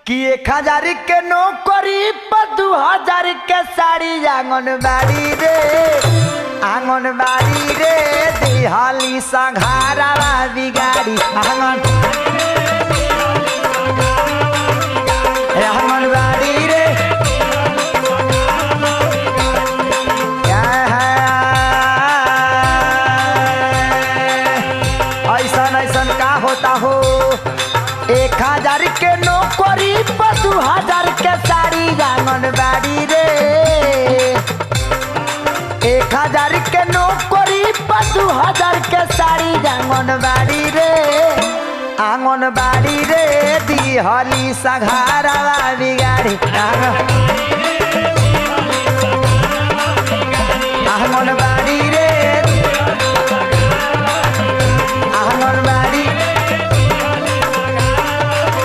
कि 1000 के नौकरी पर 2000 के साड़ी आंगनबाड़ी रे दिहाली संघारा बिगाड़ी आंगनबाड़ी रे ऐसा का होता हो 1000 के नौकरी पर 2000 के साड़ी आंगनबाड़ी रे 1000 के नौकरी पर 2000 के साड़ी आंगनबाड़ी रे दिहली संघारा बिगाड़ी आंगनबाड़ी